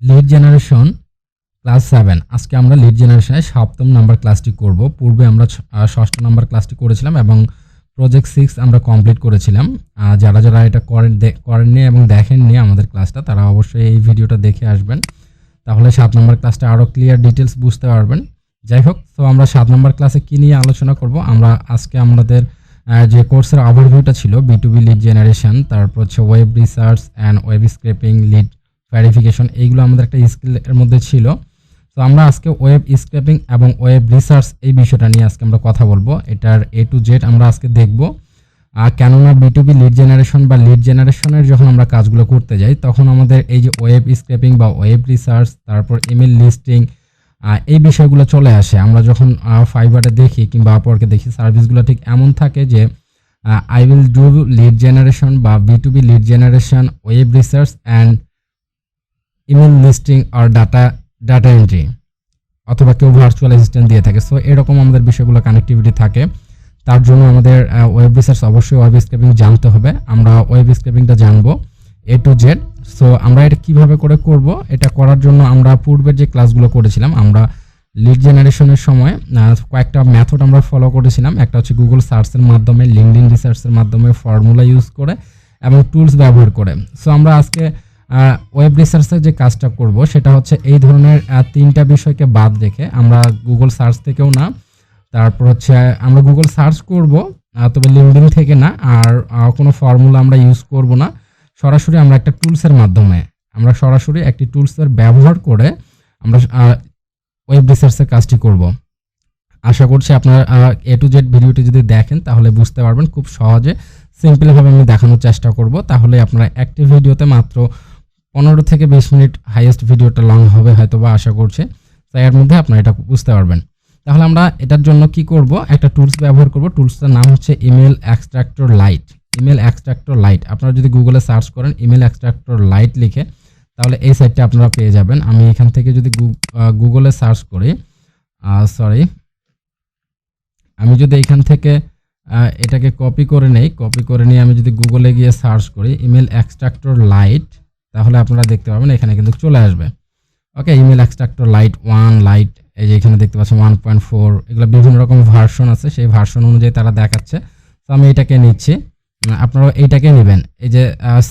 Lead generation class 7 আজকে আমরা lead জেনারেশনের 7ম নাম্বার ক্লাসটি করব। পূর্বে আমরা 6ষ্ঠ নাম্বার ক্লাসটি করেছিলাম এবং প্রজেক্ট 6 আমরা কমপ্লিট করেছিলাম। যারা যারা এটা করেননি এবং দেখেননি আমাদের ক্লাসটা, তারা অবশ্যই এই ভিডিওটা দেখে আসবেন, তাহলে 7 নাম্বার ক্লাসটা আরও ক্লিয়ার ডিটেলস বুঝতে পারবেন। যাই হোক, তো আমরা 7 নাম্বার ক্লাসে কী নিয়ে আলোচনা করব, আমরা আজকে আমাদের যে কোর্সের ওভারভিউটা ছিল B2B লিড জেনারেশন, তারপর হচ্ছে web research and web scraping, lead verification, এইগুলো আমাদের একটা স্কিলের মধ্যে ছিল। তো আমরা আজকে ওয়েব স্ক্রেপিং এবং ওয়েব রিসার্চ এই বিষয়টা নিয়ে আজকে আমরা কথা বলবো। এটার A to Z আমরা আজকে দেখব। কেননা B2B লিড জেনারেশন বা লিড জেনারেশনের যখন আমরা কাজগুলো করতে যাই, তখন আমাদের এই যে ওয়েব স্ক্রেপিং বা ওয়েব রিসার্চ, তারপর ইমেল লিস্টিং, এই বিষয়গুলো চলে আসে। আমরা যখন ফাইবারে দেখি কিংবা আপওয়ার্কে দেখি, সার্ভিসগুলো ঠিক এমন থাকে যে I will do lead generation বা B2B lead generation, web research and email listing আর ডাটা এন্ট্রি, অথবা কেউ ভার্চুয়াল অ্যাসিস্ট্যান্ট দিয়ে থাকে। সো এরকম আমাদের বিষয়গুলো কানেক্টিভিটি থাকে। তার জন্য আমাদের ওয়েব রিসার্চ অবশ্যই ওয়েব স্ক্রেপিং জানতে হবে। আমরা ওয়েব স্ক্রেপিংটা জানবো A to Z। সো আমরা এটা কিভাবে করে করব, এটা করার জন্য আমরা পূর্বের যে ক্লাসগুলো করেছিলাম, আমরা লিড জেনারেশনের সময় কয়েকটা মেথড আমরা ফলো করেছিলাম। একটা হচ্ছে গুগল সার্চের মাধ্যমে, লিঙ্কডইন রিসার্চের মাধ্যমে, ফর্মুলা ইউজ করে এবং টুলস ব্যবহার করে। সো আমরা আজকে ওয়েব রিসার্চের যে কাজটা করব, সেটা হচ্ছে এই ধরনের 3টা বিষয়কে বাদ রেখে, আমরা গুগল সার্চ থেকেও না, তারপর হচ্ছে আমরা গুগল সার্চ করব তবে লিঙ্কডইন থেকে না, আর কোনো ফর্মুলা আমরা ইউজ করব না। সরাসরি আমরা একটা টুলসের মাধ্যমে, আমরা সরাসরি একটি টুলসের ব্যবহার করে আমরা ওয়েব রিসার্চের কাজটি করব। আশা করছি আপনারা A to Z ভিডিওটি যদি দেখেন তাহলে বুঝতে পারবেন। খুব সহজে সিম্পলভাবে আমি দেখানোর চেষ্টা করব, তাহলে আপনারা একটি ভিডিওতে মাত্র 15 থেকে 20 মিনিট, হাইয়েস্ট ভিডিওটা লং হবে হয়তো বা, আশা করছি। তাই এর মধ্যে আপনারা এটা বুঝতে পারবেন। তাহলে আমরা এটার জন্য কি করব, একটা টুলস ব্যবহার করব। টুলসটার নাম হচ্ছে email extractor light. Email extractor light আপনারা যদি গুগলে সার্চ করেন ইমেল এক্সট্রাক্টর লাইট লিখে, তাহলে এই সাইটটা আপনারা পেয়ে যাবেন। আমি এখান থেকে যদি গুগলে সার্চ করি, আমি যদি এখান থেকে এটাকে কপি করে নিয়ে আমি যদি গুগলে গিয়ে সার্চ করি ইমেল এক্সট্রাক্টর লাইট, তাহলে আপনারা দেখতে পাবেন এখানে কিন্তু চলে আসবে। ওকে, ইমেল এক্সট্রাক্টর লাইট 1, লাইট, এই যে এখানে দেখতে পাচ্ছেন 1.4, এগুলো বিভিন্ন রকম ভার্সন আছে, সেই ভার্সন অনুযায়ী তারা দেখাচ্ছে। তো আমি এটাকে নিচ্ছি, আপনারা এইটাকে নেবেন। এই যে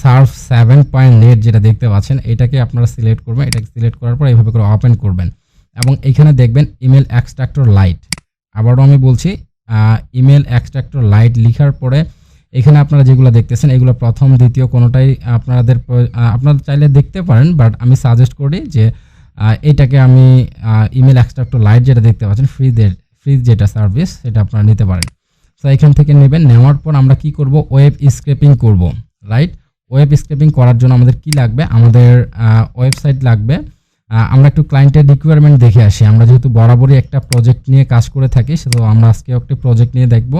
সার্ফ 7.net যেটা দেখতে পাচ্ছেন, এটাকে আপনারা সিলেক্ট করবেন। এটাকে সিলেক্ট করার পর এইভাবে করে ওপেন করবেন এবং এখানে দেখবেন ইমেল এক্সট্রাক্টর লাইট। আবারও আমি বলছি, ইমেল এক্সট্রাক্টর লাইট লিখার পরে এখানে আপনারা যেগুলো দেখতেছেন, এগুলো প্রথম দ্বিতীয় কোনোটাই আপনারা চাইলে দেখতে পারেন, বাট আমি সাজেস্ট করি যে এইটাকে আমি ইমেল এক্সট্রাক্টর লাইট যেটা দেখতে পাচ্ছেন, ফ্রি যেটা সার্ভিস, সেটা আপনারা নিতে পারেন। তো এখান থেকে নেবেন। নেওয়ার পর আমরা কি করব, ওয়েব স্ক্রেপিং করব, রাইট। ওয়েব স্ক্রেপিং করার জন্য আমাদের কি লাগবে, আমাদের ওয়েবসাইট লাগবে। আমরা একটু ক্লায়েন্টের রিকোয়ারমেন্ট দেখে আসি। আমরা যেহেতু বরাবরই একটা প্রজেক্ট নিয়ে কাজ করে থাকি, তো আমরা আজকে একটা প্রজেক্ট নিয়ে দেখব।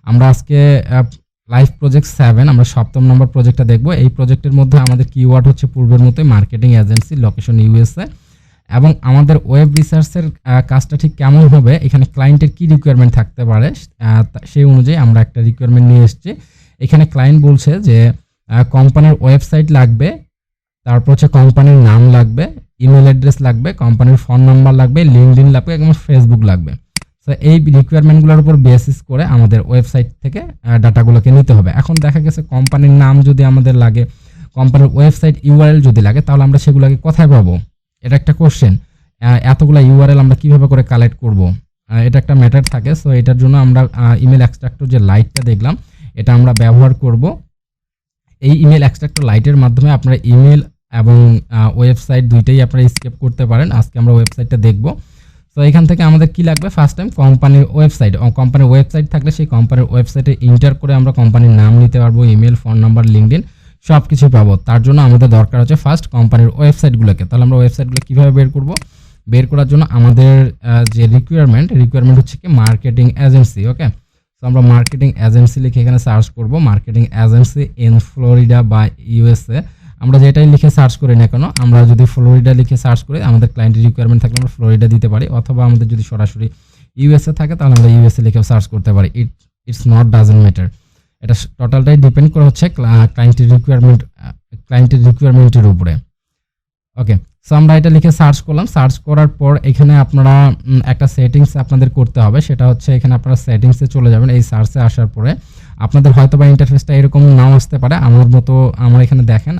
আমরা আজকে লাইভ প্রজেক্ট 7, আমরা 7ম নম্বর প্রজেক্টটা দেখব। এই প্রজেক্টের মধ্যে আমাদের কিওয়ার্ড হচ্ছে পূর্বের মতোই মার্কেটিং এজেন্সি, লোকেশন USA, এবং আমাদের ওয়েব রিসার্চের কাজটা ঠিক কেমন হবে, এখানে ক্লায়েন্টের কি রিকোয়ারমেন্ট থাকতে পারে সেই অনুযায়ী আমরা একটা রিকোয়ারমেন্ট নিয়ে এসেছি। এখানে ক্লায়েন্ট বলছে যে কোম্পানির ওয়েবসাইট লাগবে, তারপর হচ্ছে কোম্পানির নাম লাগবে, ইমেল অ্যাড্রেস লাগবে, কোম্পানির ফোন নাম্বার লাগবে, লিঙ্কডইন লাগবে এবং ফেসবুক লাগবে। তো এই রিকোয়ারমেন্টগুলোর উপর বেসিস করে আমাদের ওয়েবসাইট থেকে ডাটাগুলোকে নিতে হবে। এখন দেখা গেছে কোম্পানির নাম যদি আমাদের লাগে, কোম্পানির ওয়েবসাইট URL যদি লাগে, তাহলে আমরা সেগুলোকে কোথায় পাবো, এটা একটা কোশ্চেন। এতগুলো URL আমরা কিভাবে করে কালেক্ট করব, এটা একটা ম্যাটার থাকে। সো এটার জন্য আমরা ইমেল এক্সট্রাক্টর যে লাইটটা দেখলাম, এটা আমরা ব্যবহার করব। এই ইমেল এক্সট্রাক্টর লাইটের মাধ্যমে আপনারা ইমেল এবং ওয়েবসাইট দুইটাই আপনারা স্কেপ করতে পারেন। আজকে আমরা ওয়েবসাইটটা দেখব। তো এখান থেকে আমাদের কি লাগবে, ফার্স্ট টাইম কোম্পানির ওয়েবসাইট। কোম্পানির ওয়েবসাইট থাকলে সেই কোম্পানির ওয়েবসাইটে ইন্টার করে আমরা কোম্পানির নাম নিতে পারবো, ইমেল, ফোন নাম্বার, লিঙ্কডইন সব কিছু পাবো। তার জন্য আমাদের দরকার হচ্ছে ফার্স্ট কোম্পানির ওয়েবসাইটগুলোকে। তাহলে আমরা ওয়েবসাইটগুলো কীভাবে বের করব, বের করার জন্য আমাদের যে রিকোয়ারমেন্ট হচ্ছে কি মার্কেটিং এজেন্সি। ওকে, তো আমরা মার্কেটিং এজেন্সি লিখে এখানে সার্চ করব, মার্কেটিং এজেন্সি ইন ফ্লোরিডা বা USA। আমরা যেটাই লিখে সার্চ করি না কেন, আমরা যদি ফ্লোরিডা লিখে সার্চ করি, আমাদের ক্লায়েন্টের রিকোয়ারমেন্ট থাকলে আমরা ফ্লোরিডা দিতে পারি, অথবা আমাদের যদি সরাসরি USA থাকে তাহলে আমরা USA লিখেও সার্চ করতে পারি। It's not doesn't matter. এটা টোটালটাই ডিপেন্ড করে হচ্ছে ক্লায়েন্টের রিকোয়ারমেন্টের উপরে। ওকে, সো আমরা এটা লিখে সার্চ করলাম। সার্চ করার পর এখানে আপনারা একটা সেটিংস আপনাদের করতে হবে, সেটা হচ্ছে এখানে আপনারা সেটিংসে চলে যাবেন। এই সার্চে আসার পরে আপনাদের হয়তো বা ইন্টারফেসটা এরকম নাও আসতে পারে, আমার মতো। আমার এখানে দেখেন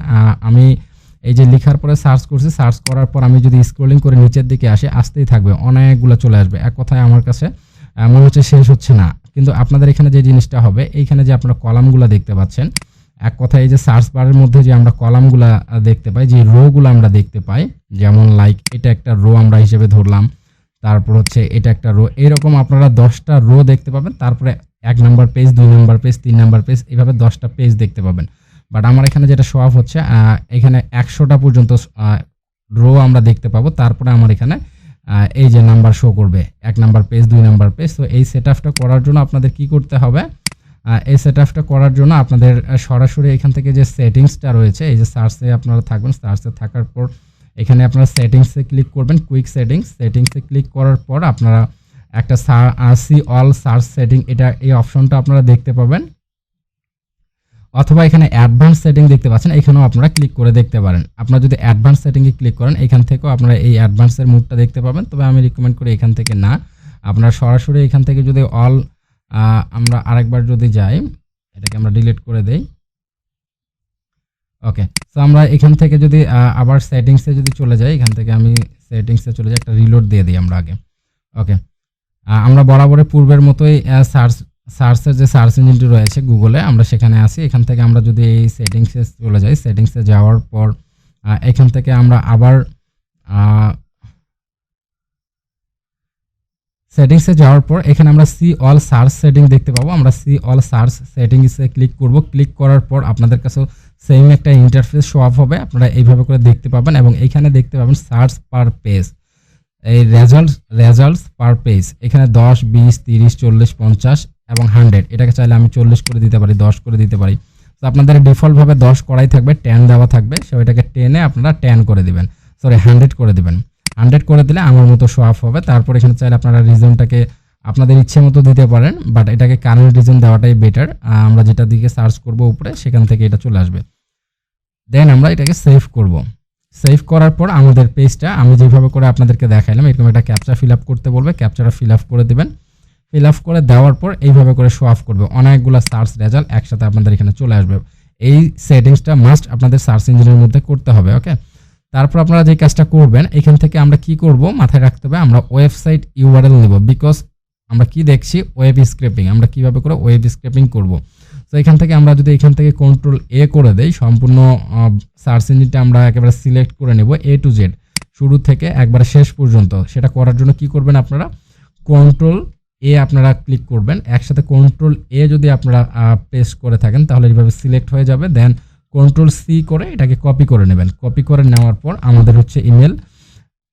আমি এই যে লেখার পরে সার্চ করছি, সার্চ করার পর আমি যদি স্ক্রলিং করে নিচের দিকে আসি, আসতেই থাকবে, অনেকগুলো চলে আসবে। এক কথায় আমার কাছে মনে হচ্ছে শেষ হচ্ছে না। কিন্তু আপনাদের এখানে যে জিনিসটা হবে, এইখানে যে আপনারা কলামগুলো দেখতে পাচ্ছেন, এক কথায় এই যে সার্চ বারের মধ্যে যে আমরা কলামগুলা দেখতে পাই, যে রোগুলো আমরা দেখতে পাই, যেমন লাইক এটা একটা রো আমরা হিসেবে ধরলাম, তারপর হচ্ছে এটা একটা রো, এরকম আপনারা 10টা রো দেখতে পাবেন। তারপরে 1 number page, 2 number page, 3 number page, এইভাবে 10টা পেজ দেখতে পাবেন। বাট আমার এখানে যেটা শো অফ হচ্ছে, এখানে 100টা পর্যন্ত রো আমরা দেখতে পাবো। তারপরে আমার এখানে এই যে নাম্বার শো করবে, 1 নাম্বার পেজ, 2 নাম্বার পেজ। তো এই সেটআপটা করার জন্য আপনাদের কি করতে হবে, এই সেটআপটা করার জন্য আপনাদের সরাসরি এখান থেকে যে সেটিংসটা রয়েছে, এই যে সার্চে আপনারা থাকবেন। সার্চে থাকার পর এখানে আপনারা সেটিংসে ক্লিক করবেন, কুইক সেটিংসে ক্লিক করার পর আপনারা একটা সি অল সার্চ সেটিং, এটা এই অপশনটা আপনারা দেখতে পাবেন, অথবা এখানে অ্যাডভান্স সেটিং দেখতে পাচ্ছেন, এখানেও আপনারা ক্লিক করে দেখতে পারেন। আপনারা যদি অ্যাডভান্স সেটিংয়ে ক্লিক করেন, এখান থেকেও আপনারা এই অ্যাডভান্সের মোডটা দেখতে পাবেন। তবে আমি রিকমেন্ড করি এখান থেকে না, আপনারা সরাসরি এখান থেকে যদি অল, আমরা আরেকবার যদি যাই, এটাকে আমরা ডিলিট করে দেই। ওকে, সো আমরা এখান থেকে যদি আবার সেটিংসে যদি চলে যাই, এখান থেকে আমি সেটিংসে চলে যাই, একটা রিলোড দিয়ে দিই আমরা আগে। ওকে, আমরা বরাবরের পূর্বের মতোই সার্চের যে সার্চ ইঞ্জিনটি রয়েছে গুগলে, আমরা সেখানে আসি। এখান থেকে আমরা যদি এই সেটিংসে চলে যাই, সেটিংসে যাওয়ার পর এখান থেকে আমরা আবার সেটিংসে যাওয়ার পর এখানে আমরা সি অল সার্চ সেটিং দেখতে পাবো। আমরা সি অল সার্চ সেটিংসে ক্লিক করব। ক্লিক করার পর আপনাদের কাছে সেম একটা ইন্টারফেস শো অফ হবে, আপনারা এইভাবে করে দেখতে পাবেন। এবং এইখানে দেখতে পাবেন সার্চ পার পেজ, এই রেজাল্টস পার পেজ, এখানে 10, 20, 30, 40, 50 এবং 100। এটাকে চাইলে আমি 40 করে দিতে পারি, 10 করে দিতে পারি। তো আপনাদের ডিফল্টভাবে 10 করাই থাকবে, 10 দেওয়া থাকবে। সো এটাকে 10-এ আপনারা 10 করে দিবেন, সরি 100 করে দিবেন। 100 করে দিলে আমার মতো শো অফ হবে। তারপর এখানে চাইলে আপনারা রিজনটাকে আপনাদের ইচ্ছে মতো দিতে পারেন, বাট এটাকে কারেন্ট রিজন দেওয়াটাই বেটার। আমরা যেটা দিকে সার্চ করব উপরে, সেখান থেকে এটা চলে আসবে। দেন আমরা এটাকে সেভ করব। সেভ করার পর আমাদের পেজটা আমি যেভাবে করে আপনাদেরকে দেখাইলাম, এরকম একটা ক্যাপচা ফিল আপ করতে বলবে, ক্যাপচাটা ফিল আপ করে দিবেন। ফিল আপ করে দেওয়ার পর এইভাবে করে শো অফ করবে, অনেকগুলো সার্চ রেজাল্ট একসাথে আপনাদের এখানে চলে আসবে। এই সেটিংসটা মাস্ট আপনাদের সার্চ ইঞ্জিনের মধ্যে করতে হবে। ওকে, তারপর আপনারা যে কাজটা করবেন, এখান থেকে আমরা কি করব মাথায় রাখতে হবে, আমরা ওয়েবসাইট ইউআরএল নেব। বিকজ আমরা কি দেখছি, ওয়েব স্ক্রেপিং, আমরা কিভাবে করে ওয়েব স্ক্রেপিং করব। তো এখান থেকে আমরা যদি এখান থেকে কন্ট্রোল-A করে দেই, সম্পূর্ণ সার্চ ইঞ্জিনটা আমরা একেবারে সিলেক্ট করে নেব, A to Z, শুরু থেকে একবারে শেষ পর্যন্ত। সেটা করার জন্য কি করবেন, আপনারা কন্ট্রোল-A আপনারা ক্লিক করবেন। একসাথে কন্ট্রোল-A যদি আপনারা পেস্ট করে থাকেন, তাহলে এইভাবে সিলেক্ট হয়ে যাবে। দেন কন্ট্রোল-C করে এটাকে কপি করে নেবেন। কপি করে নেওয়ার পর আমাদের হচ্ছে ইমেল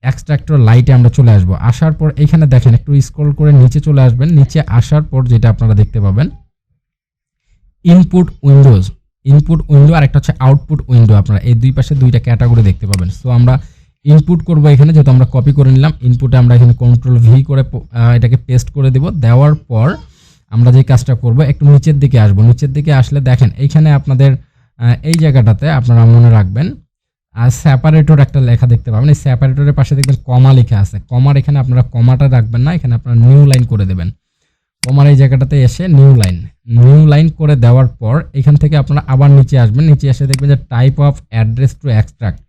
এক্সট্রাক্টর লাইটে আমরা চলে আসব। আসার পর এখানে দেখেন, একটু স্ক্রল করে নিচে চলে আসবেন। নিচে আসার পর যেটা আপনারা দেখতে পাবেন, ইনপুট উইন্ডো আর একটা হচ্ছে আউটপুট উইন্ডো। আপনারা এই দুই পাশে দুইটা ক্যাটাগরি দেখতে পাবেন। সো আমরা ইনপুট করব এখানে, যেহেতু আমরা কপি করে নিলাম। ইনপুটে আমরা এখানে কন্ট্রোল-V করে এটাকে পেস্ট করে দেব। দেওয়ার পর আমরা যে কাজটা করব, একটু নিচের দিকে আসব। নিচের দিকে আসলে দেখেন এইখানে আপনাদের এই জায়গাটাতে আপনারা মনে রাখবেন, সেপারেটর একটা লেখা দেখতে পাবেন। এই সেপারেটরের পাশে দেখবেন কমা লেখা আছে। কমার এখানে আপনারা কমাটা রাখবেন না, এখানে আপনারা নিউ লাইন করে দেবেন। কমার এই জায়গাটাতে এসে নিউ লাইন করে দেওয়ার পর এখান থেকে আপনারা আবার নিচে আসবেন। নিচে এসে দেখবেন যে type of address to extract,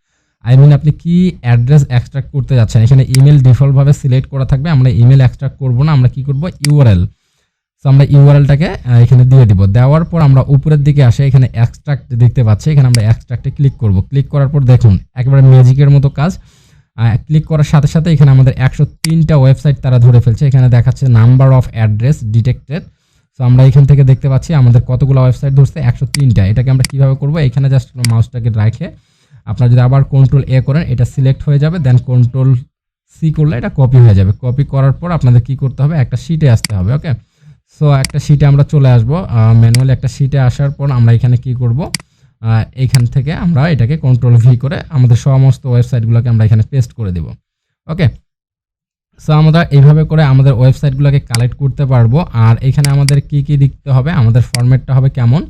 আপনি কি অ্যাড্রেস এক্সট্রাক্ট করতে যাচ্ছেন। এখানে ইমেল ডিফল্টভাবে সিলেক্ট করা থাকবে। আমরা ইমেল এক্সট্রাক্ট করব না, আমরা কি করব, ইউআরএল। সো আমরা ইউআরএলটাকে এখানে দিয়ে দিব। দেওয়ার পর আমরা উপরের দিকে আসে, এখানে এক্সট্রাক্ট দেখতে পাচ্ছি, এখানে আমরা এক্সট্রাক্টে ক্লিক করব। ক্লিক করার পর দেখুন একেবারে ম্যাজিকের মতো কাজ। ক্লিক করার সাথে সাথে এখানে আমাদের 103টা ওয়েবসাইট তারা ধরে ফেলছে। এখানে দেখাচ্ছে number of address detected. So আমরা এখান থেকে দেখতে পাচ্ছি আমাদের কতগুলো ওয়েবসাইট ধরছে, 103টা। এটাকে আমরা কিভাবে করব, এখানে জাস্ট মাউসটাকে রাখে আপনারা যদি আবার কন্ট্রোল-A করেন, এটা সিলেক্ট হয়ে যাবে। দেন কন্ট্রোল-C করলে এটা কপি হয়ে যাবে। কপি করার পর আপনাদের কি করতে হবে, একটা শিটে আসতে হবে। ওকে, সো একটা শিটে আমরা চলে আসব। ম্যানুয়ালি একটা শিটে আসার পর আমরা এখানে কি করব, এইখান থেকে আমরা এটাকে কন্ট্রোল-V করে আমাদের সমস্ত ওয়েবসাইটগুলোকে আমরা এখানে পেস্ট করে দেব। ওকে, সো আমরা এইভাবে করে আমাদের ওয়েবসাইটগুলোকে কালেক্ট করতে পারবো। আর এখানে আমাদের কি কি লিখতে হবে, আমাদের ফরম্যাটটা হবে কেমন,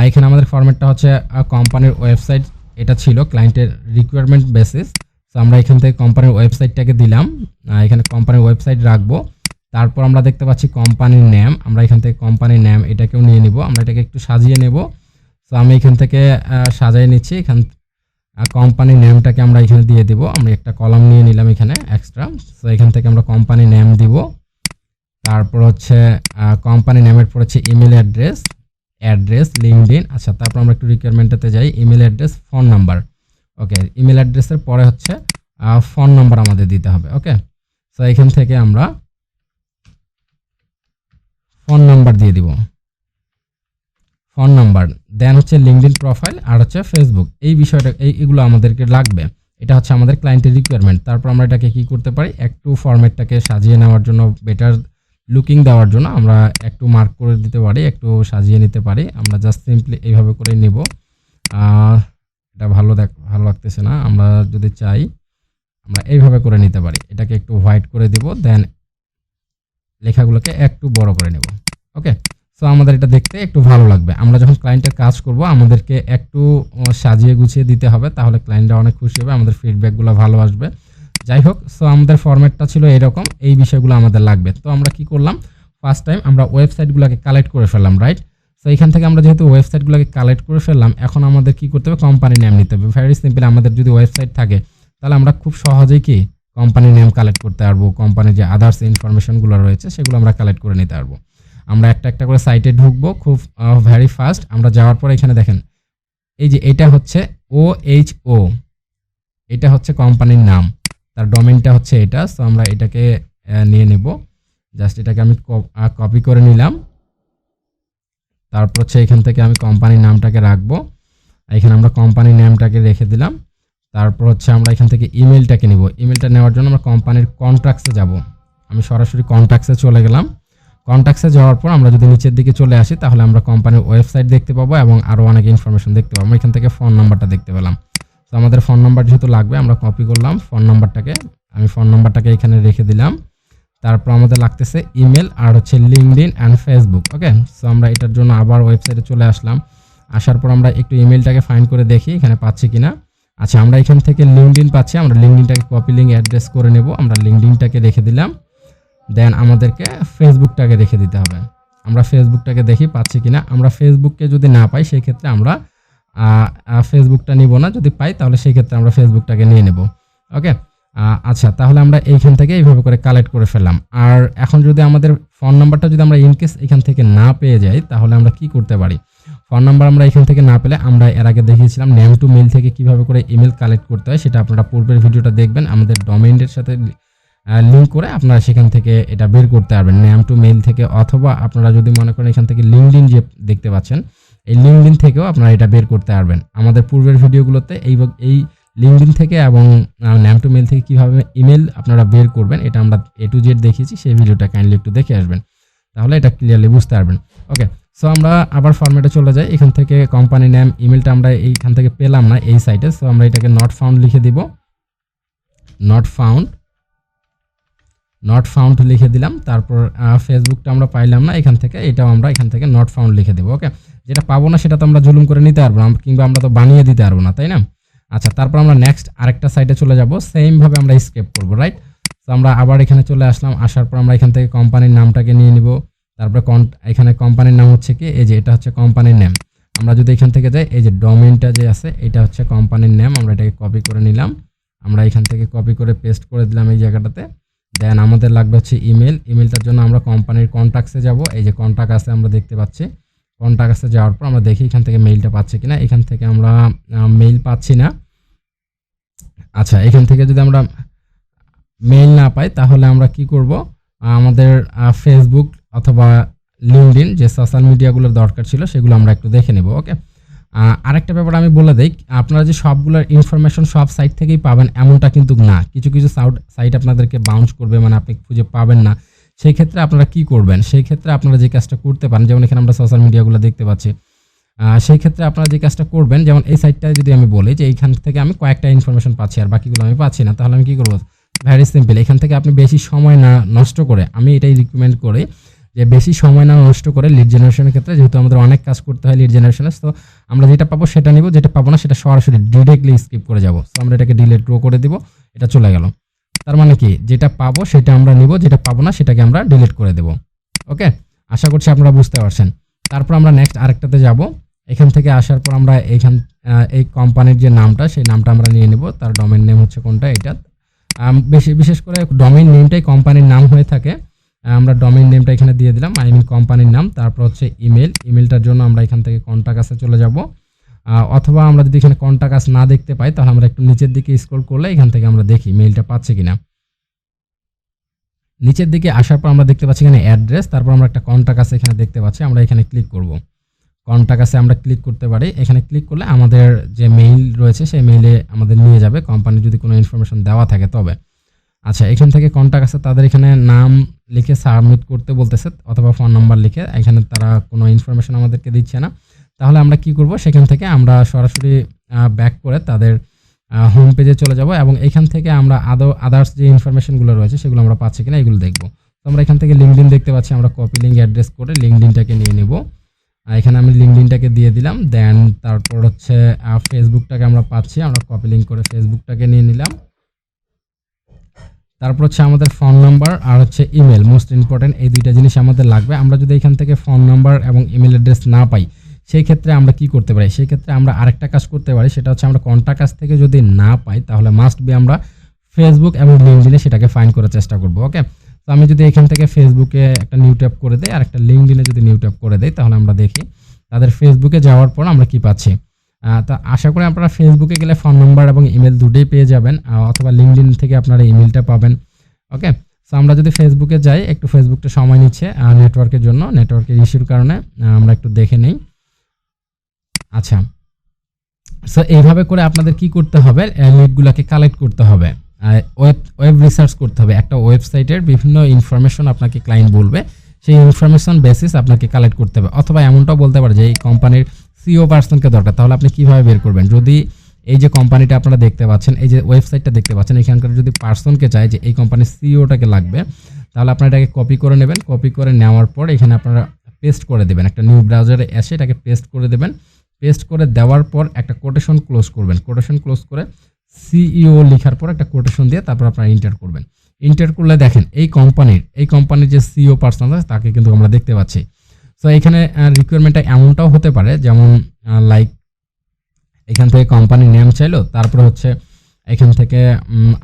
এখানে আমাদের ফরম্যাটটা হচ্ছে কোম্পানির ওয়েবসাইট, এটা ছিল ক্লায়েন্টের রিকোয়ারমেন্ট বেসিস। সো আমরা এখান থেকে কোম্পানির ওয়েবসাইটটাকে দিলাম, এখানে কোম্পানির ওয়েবসাইট রাখবো। তারপর আমরা দেখতে পাচ্ছি কোম্পানির নেম, আমরা এখান থেকে কোম্পানির নেম এটাকেও নিয়ে নিব, আমরা এটাকে একটু সাজিয়ে নেব। সো আমি এখান থেকে সাজিয়ে নিচ্ছি, এখান কোম্পানির নেমটাকে আমরা এখানে দিয়ে দিব, আমরা একটা কলাম নিয়ে নিলাম এখানে এক্সট্রা। সো এখান থেকে আমরা কোম্পানি নেম দিব, তারপর হচ্ছে কোম্পানি নেমের পর হচ্ছে ইমেল অ্যাড্রেস লিঙ্কডইন। আচ্ছা, তারপর আমরা একটু রিকোয়ারমেন্টেতে যাই, ইমেল অ্যাড্রেস, ফোন নাম্বার। ওকে, ইমেল অ্যাড্রেসের পরে হচ্ছে ফোন নাম্বার আমাদের দিতে হবে। ওকে, সো এখান থেকে আমরা ফোন নাম্বার দিয়ে দিব, ফোন নাম্বার, দেন হচ্ছে লিঙ্কডইন প্রোফাইল আর হচ্ছে ফেসবুক। এই বিষয়টা এইগুলো আমাদেরকে লাগবে, এটা হচ্ছে আমাদের ক্লায়েন্টের রিকোয়ারমেন্ট। তারপর আমরা এটাকে কি করতে পারি, একটু ফরম্যাটটাকে সাজিয়ে নেওয়ার জন্য, বেটার লুকিং দেওয়ার জন্য আমরা একটু মার্ক করে দিতে পারি, একটু সাজিয়ে নিতে পারি। আমরা জাস্ট সিম্পলি এইভাবে করে নিব, এটা ভালো লাগতেছে না, আমরা যদি চাই আমরা এইভাবে করে নিতে পারি, এটাকে একটু হোয়াইট করে দিব, দেন লেখাগুলোকে একটু বড় করে নেব। ওকে, সো আমাদের এটা দেখতে একটু ভালো লাগবে। আমরা যখন ক্লায়েন্টের কাজ করব আমাদেরকে একটু সাজিয়ে গুছিয়ে দিতে হবে, তাহলে ক্লায়েন্টরা অনেক খুশি হবে, আমাদের ফিডব্যাকগুলো ভালো আসবে। যাই হোক, সো আমাদের ফরম্যাটটা ছিল এরকম, এই বিষয়গুলো আমাদের লাগবে। তো আমরা কি করলাম, ফার্স্ট টাইম আমরা ওয়েবসাইটগুলোকে কালেক্ট করে ফেললাম, রাইট। সো এখান থেকে আমরা যেহেতু ওয়েবসাইটগুলোকে কালেক্ট করে ফেললাম, এখন আমাদের কি করতে হবে, কোম্পানি নেম নিতে হবে। ভেরি সিম্পল, আমাদের যদি ওয়েবসাইট থাকে তাহলে আমরা খুব সহজেই কি কোম্পানি নেম কালেক্ট করতে পারবো, কোম্পানির যে আদার্স ইনফরমেশনগুলো রয়েছে সেগুলো আমরা কালেক্ট করে নিতে পারবো। আমরা একটা একটা করে সাইটে ঢুকবো খুব ভেরি ফাস্ট। আমরা যাওয়ার পরে এখানে দেখেন, এই যে এটা হচ্ছে OHO, এটা হচ্ছে কোম্পানির নাম, তার ডোমেইনটা হচ্ছে এটা। সো আমরা এটাকে নিয়ে নেব, জাস্ট এটাকে আমি কপি করে নিলাম। তারপর হচ্ছে এখান থেকে আমি কোম্পানির নামটাকে রাখবো, এখানে আমরা কোম্পানির নামটাকে রেখে দিলাম। তারপর হচ্ছে আমরা এখান থেকে ইমেলটাকে নিব, ইমেলটা নেওয়ার জন্য আমরা কোম্পানির কন্ট্যাক্টসে যাব। আমি সরাসরি কন্ট্যাক্টসে চলে গেলাম। কন্ট্যাক্টসে যাওয়ার পর আমরা যদি নিচের দিকে চলে আসি তাহলে আমরা কোম্পানির ওয়েবসাইট দেখতে পাবো এবং আরও অনেক ইনফরমেশন দেখতে পাবো। এখান থেকে ফোন নাম্বারটা দেখতে পেলাম। তো আমাদের ফোন নাম্বার যেহেতু লাগবে, আমরা কপি করলাম ফোন নাম্বারটাকে, আমি ফোন নাম্বারটাকে এখানে রেখে দিলাম। তারপর আমাদের লাগতেছে ইমেল আর হচ্ছে LinkedIn and Facebook. Okay, so আমরা এটার জন্য আবার ওয়েবসাইটে চলে আসলাম। আসার পর আমরা একটু ইমেলটাকে ফাইন্ড করে দেখি এখানে পাচ্ছি কিনা। আচ্ছা, আমরা এখান থেকে লিঙ্কডইন পাচ্ছি, আমরা লিঙ্কডইনটাকে কপি লিঙ্ক অ্যাড্রেস করে নেব। আমরা লিঙ্কডইনটাকে রেখে দিলাম, দেন আমাদেরকে ফেসবুকটাকে রেখে দিতে হবে। আমরা ফেসবুকটাকে দেখি পাচ্ছি কিনা। আমরা ফেসবুককে যদি না পাই সেই ক্ষেত্রে আমরা ফেসবুকটা নিব না, যদি পাই তাহলে সেই ক্ষেত্রে আমরা ফেসবুকটাকে নিয়ে নেব। ওকে, আচ্ছা, তাহলে আমরা এইখান থেকে এইভাবে করে কালেক্ট করে ফেললাম। আর এখন যদি আমাদের ফোন নাম্বারটা যদি আমরা ইনকেস এখান থেকে না পেয়ে যাই তাহলে আমরা কি করতে পারি, ফোন নাম্বার আমরা এখান থেকে না পেলে আমরা এর আগে দেখিয়েছিলাম নেম টু মেল থেকে কিভাবে করে ইমেল কালেক্ট করতে হয়, সেটা আপনারা পূর্বের ভিডিওটা দেখবেন। আমাদের ডোমেইনের সাথে লিঙ্ক করে আপনারা সেখান থেকে এটা বের করতে পারবেন নেম টু মেল থেকে, অথবা আপনারা যদি মনে করেন এখান থেকে লিঙ্কডইন যে দেখতে পাচ্ছেন এই লিঙ্কডইন থেকেও আপনারা এটা বের করতে পারবেন। আমাদের পূর্বের ভিডিওগুলোতে এই লিঙ্কডইন থেকে এবং নেম টু মেল থেকে কীভাবে ইমেল আপনারা বের করবেন এটা আমরা A to Z দেখিয়েছি, সেই ভিডিওটা কাইন্ডলি একটু দেখে আসবেন, তাহলে এটা ক্লিয়ারলি বুঝতে পারবেন। ওকে, সো আমরা আবার ফরম্যাটে চলে যাই। এখান থেকে কোম্পানি নেম ইমেলটা আমরা এইখান থেকে পেলাম না এই সাইটে, সো আমরা এটাকে নট ফাউন্ড লিখে দিব, নট ফাউন্ড লিখে দিলাম। তারপর ফেসবুকটা আমরা পাইলাম না এখান থেকে, এটাও আমরা এখান থেকে নট ফাউন্ড লিখে দেবো। ওকে, যেটা পাবো না সেটা তো আমরা জুলুম করে নিতে পারবো না, কিংবা আমরা তো বানিয়ে দিতে পারবো না, তাই না। আচ্ছা, তারপর আমরা নেক্সট আরেকটা সাইটে চলে যাব, সেমভাবে আমরা স্কেপ করবো, রাইট। তো আমরা আবার এখানে চলে আসলাম, আসার পর আমরা এখান থেকে কোম্পানির নামটাকে নিয়ে নিব। তারপরে এখানে কোম্পানির নাম হচ্ছে কি, এই যে এটা হচ্ছে কোম্পানির নেম। আমরা যদি এখান থেকে যাই, এই যে ডোমেইনটা যে আছে এটা হচ্ছে কোম্পানির নেম, আমরা এটাকে কপি করে নিলাম। আমরা এখান থেকে কপি করে পেস্ট করে দিলাম এই জায়গাটাতে। দেন আমাদের লাগবে হচ্ছে ইমেলটার জন্য আমরা কোম্পানির কন্ট্যাক্টসে যাব। এই যে কন্ট্যাক্ট আছে আমরা দেখতে পাচ্ছি, কন্ট্যাক্টসে যাওয়ার পর আমরা দেখি এখান থেকে মেইলটা পাচ্ছি কিনা। এখান থেকে আমরা মেইল পাচ্ছি না। আচ্ছা, এখান থেকে যদি আমরা মেইল না পাই তাহলে আমরা কি করব, আমাদের ফেসবুক অথবা লিঙ্কডইন যে সোশ্যাল মিডিয়াগুলোর দরকার ছিল সেগুলো আমরা একটু দেখে নেব। ওকে, আরেকটা ব্যাপার আমি বলে দিই, আপনারা যে সবগুলোর ইনফরমেশন সব সাইট থেকেই পাবেন এমনটা কিন্তু না, কিছু কিছু সাইট আপনাদেরকে বাউন্স করবে, মানে আপনি খুঁজে পাবেন না। সেই ক্ষেত্রে আপনারা কি করবেন, সেই ক্ষেত্রে আপনারা যে কাজটা করতে পারেন, যেমন এখানে আমরা সোশ্যাল মিডিয়াগুলো দেখতে পাচ্ছি, সেই ক্ষেত্রে আপনারা যে কাজটা করবেন, যেমন এই সাইটটা যদি আমি বলি যে এইখান থেকে আমি কয়েকটা ইনফরমেশন পাচ্ছি আর বাকিগুলো আমি পাচ্ছি না, তাহলে আমি কি করব, ভেরি সিম্পল, এখান থেকে আপনি বেশি সময় না নষ্ট করে, আমি এটাই রিকমেন্ড করি যে বেশি সময় না নষ্ট করে লিড জেনারেশনের ক্ষেত্রে, যেহেতু আমাদের অনেক কাজ করতে হয় লিড জেনারেশনে, তো আমরা যেটা পাবো সেটা নিব, যেটা পাবো না সেটা সরাসরি ডিরেক্টলি স্কিপ করে যাব। তো আমরা এটাকে ডিলিট রো করে দিব, এটা চলে গেল। তার মানে কি, যেটা পাবো সেটা আমরা নিব, যেটা পাবো না সেটাকে আমরা ডিলিট করে দেব। ওকে, আশা করছি আপনারা বুঝতে পারছেন। তারপর আমরা নেক্সট আরেকটাতে যাব। এখান থেকে আসার পর আমরা এই কোম্পানির যে নামটা, সেই নামটা আমরা নিয়ে নিব। তার ডোমেইন নেম হচ্ছে কোনটা, এটা বিশেষ করে ডোমেইন নেমটাই কোম্পানির নাম হয়ে থাকে। আমরা ডোমেইন নেমটা এখানে দিয়ে দিলাম, আই মিন কোম্পানির নাম। তারপর হচ্ছে ইমেলটার জন্য আমরা এখান থেকে কন্টাক্ট আসে চলে যাব, অথবা আমরা যদি এখানে কন্টাক্ট আস না দেখতে পাই তাহলে আমরা একটু নিচের দিকে স্ক্রল করলে এখান থেকে আমরা দেখি মেইলটা পাচ্ছে কিনা। নিচের দিকে আসার পর আমরা দেখতে পাচ্ছি এখানে অ্যাড্রেস, তারপর আমরা একটা কন্টাক্ট আছে এখানে দেখতে পাচ্ছি, আমরা এখানে ক্লিক করব। কন্টাক্ট আছে আমরা ক্লিক করতে পারি, এখানে ক্লিক করলে আমাদের যে মেইল রয়েছে সেই মেইলে আমাদের নিয়ে যাবে, কোম্পানি যদি কোনো ইনফরমেশন দেওয়া থাকে তবে। আচ্ছা, এখান থেকে কন্টাক্ট আছে, তাদের এখানে নাম লিখে সাবমিট করতে বলতেছে, অথবা ফোন নাম্বার লিখে। এখানে তারা কোনো ইনফরমেশন আমাদেরকে দিচ্ছে না, তাহলে আমরা কি করব, সেখান থেকে আমরা সরাসরি ব্যাক করে তাদের হোম পেজে চলে যাব, এবং এখান থেকে আমরা আদার্স যে ইনফরমেশনগুলো রয়েছে সেগুলো আমরা পাচ্ছি কিনা এগুলো দেখব। তো আমরা এখান থেকে লিঙ্কডিন দেখতে পাচ্ছি, আমরা কপি লিঙ্ক অ্যাড্রেস করে লিঙ্কডিনটাকে নিয়ে নেব। এখানে আমি লিঙ্কডিনটাকে দিয়ে দিলাম, দেন তারপর হচ্ছে ফেসবুকটাকে আমরা পাচ্ছি, আমরা কপি লিঙ্ক করে ফেসবুকটাকে নিয়ে নিলাম। তারপর হচ্ছে আমাদের ফোন নাম্বার আর হচ্ছে ইমেল, মোস্ট ইম্পর্টেন্ট, এই দুইটা জিনিস আমাদের লাগবে। আমরা যদি এখান থেকে ফোন নাম্বার এবং ইমেল অ্যাড্রেস না পাই, সেই ক্ষেত্রে আমরা কি করতে পারি, সেই ক্ষেত্রে আমরা আরেকটা কাজ করতে পারি, সেটা হচ্ছে আমরা কন্টাক্ট কাছ থেকে যদি না পাই তাহলে মাস্ট বি আমরা ফেসবুক এবং লিঙ্কডিনে সেটাকে ফাইন্ড করার চেষ্টা করব। ওকে, তো আমি যদি এখান থেকে ফেসবুকে একটা নিউ ট্যাব করে দেই আর একটা লিঙ্কডিনে যদি নিউ ট্যাব করে দেই, তাহলে আমরা দেখি তাদের ফেসবুকে যাওয়ার পর আমরা কি পাচ্ছি। তা আশা করি আপনারা ফেসবুকে গেলে ফোন নাম্বার এবং ইমেল দুটোই পেয়ে যাবেন, অথবা লিঙ্কডিন থেকে আপনারা ইমেলটা পাবেন। ওকে, সো আমরা যদি ফেসবুকে যাই, একটু ফেসবুকটা সময় নিচ্ছে নেটওয়ার্কের জন্য, নেটওয়ার্কের ইস্যুর কারণে আমরা একটু দেখে নিই। আচ্ছা, সো এইভাবে করে আপনাদের কি করতে হবে, লিডগুলোকে কালেক্ট করতে হবে, ওয়েব রিসার্চ করতে হবে। একটা ওয়েবসাইটের বিভিন্ন ইনফরমেশন আপনাকে ক্লায়েন্ট বলবে, সেই ইনফরমেশন বেসিস আপনাকে কালেক্ট করতে হবে। অথবা এমনটাও বলতে পারে যে এই কোম্পানির সিও পার্সনকে দরকার, তাহলে আপনি কিভাবে বের করবেন। যদি এই যে কোম্পানিটা আপনারা দেখতে পাচ্ছেন, এই যে ওয়েবসাইটটা দেখতে পাচ্ছেন, এখানকার যদি পার্সনকে চায় যে এই কোম্পানির সিওটাকে লাগবে, তাহলে আপনারা এটাকে কপি করে নেবেন। কপি করে নেওয়ার পর এখানে আপনারা পেস্ট করে দেবেন, একটা নিউ ব্রাউজারে এসে এটাকে পেস্ট করে দেবেন। পেস্ট করে দেওয়ার পর একটা কোটেশন ক্লোজ করবেন, কোটেশন ক্লোজ করে সিইও লেখার পর একটা কোটেশন দিয়ে তারপর আপনারা ইন্টার করবেন। ইন্টার করলে দেখেন এই কোম্পানির যে সিইও পার্সন আছে তাকে কিন্তু আমরা দেখতে পাচ্ছি। সো এখানে রিকোয়ারমেন্টটা এমনটাও হতে পারে, যেমন লাইক এখান থেকে কোম্পানি নেম চাইলো, তারপরে হচ্ছে এখান থেকে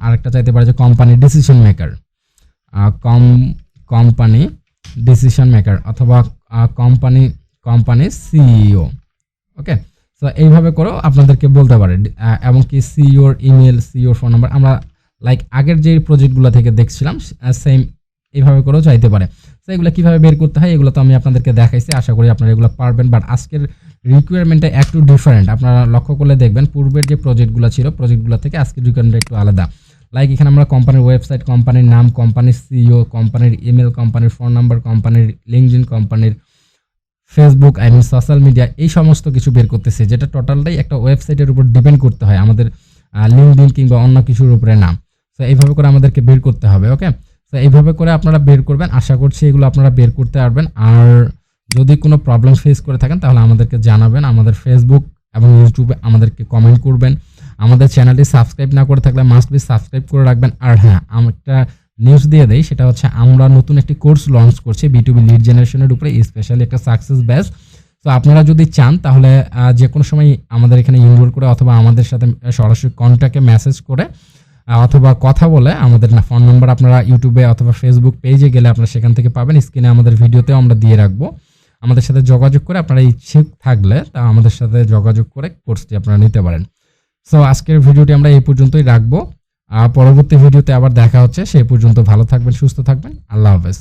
আরেকটা চাইতে পারে যে company decision maker, company decision maker, অথবা কোম্পানি সিইও। ওকে, সো এইভাবে করেও আপনাদেরকে বলতে পারে, এবং কি সিইওর ইমেল, সিইওর ফোন নাম্বার, আমরা লাইক আগের যে প্রজেক্টগুলো থেকে দেখছিলাম সেম এইভাবে করেও চাইতে পারে। তো এগুলো কীভাবে বের করতে হয় এগুলো তো আমি আপনাদেরকে দেখাইছি, আশা করি আপনারা এগুলো পারবেন। বাট আজকের রিকোয়ারমেন্টটা একটু ডিফারেন্ট, আপনারা লক্ষ্য করলে দেখবেন পূর্বের যে প্রজেক্টগুলো ছিল প্রজেক্টগুলো থেকে আজকের রিকোয়ারমেন্ট একটু আলাদা। লাইক এখানে আমরা কোম্পানির ওয়েবসাইট, কোম্পানির নাম, কোম্পানির সিইও, কোম্পানির ইমেল, কোম্পানির ফোন নাম্বার, কোম্পানির লিঙ্কডিন, কোম্পানির Facebook, I mean social media, এই সমস্ত কিছু বের করতেছে, যেটা টোটালটাই একটা ওয়েবসাইটের উপর ডিপেন্ড করতে হয়, আমাদের লিঙ্কডিন কিংবা অন্য কিছুর উপরে না। তো এইভাবে করে আমাদেরকে বের করতে হবে। ওকে, তো এইভাবে করে আপনারা বের করবেন, আশা করছি এগুলো আপনারা বের করতে পারবেন। আর যদি কোনো প্রবলেম ফেস করে থাকেন তাহলে আমাদেরকে জানাবেন, আমাদের ফেসবুক এবং ইউটিউবে আমাদেরকে কমেন্ট করবেন। আমাদের চ্যানেলটি সাবস্ক্রাইব না করে থাকলে মাস্ট বি সাবস্ক্রাইব করে রাখবেন। আর হ্যাঁ, আমি একটা নিউজ দিয়ে দেই, সেটা হচ্ছে আমরা নতুন একটি কোর্স লঞ্চ করছি বিটুবি লিড জেনারেশনের উপরে, স্পেশালি একটা সাকসেস ব্যাচ। তো আপনারা যদি চান তাহলে যে কোনো সময় আমাদের এখানে ইনরোল করে অথবা আমাদের সাথে সরাসরি কন্ট্যাক্টে মেসেজ করে অথবা কথা বলে আমাদের ফোন নাম্বার আপনারা ইউটিউবে অথবা ফেসবুক পেজে গেলে আপনারা সেখান থেকে পাবেন, স্ক্রিনে আমাদের ভিডিওতেও আমরা দিয়ে রাখবো। আমাদের সাথে যোগাযোগ করে আপনারা ইচ্ছুক থাকলে তা আমাদের সাথে যোগাযোগ করে কোর্সটি আপনারা নিতে পারেন। সো আজকের ভিডিওটি আমরা এই পর্যন্তই রাখবো, পরবর্তী ভিডিওতে আবার দেখা হচ্ছে, সেই পর্যন্ত ভালো থাকবেন, সুস্থ থাকবেন, আল্লাহ হাফেজ।